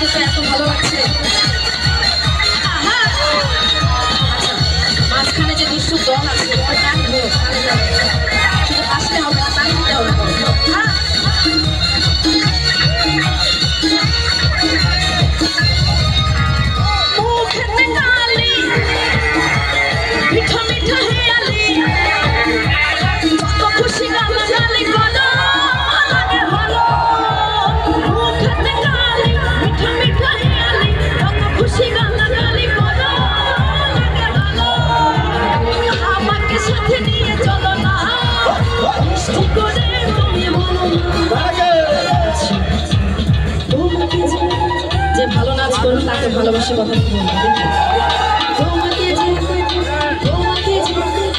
যেতে এত ভালো লাগছে। মাঝখানে যে দুষ্টু দল আছে ওর গান ধরো, শুধু হাসলে হবে না, তাই দিতে হবে। যে ভালো নাচ করুন তাকে ভালোবাসে কথা বলবো। তোমাকে যে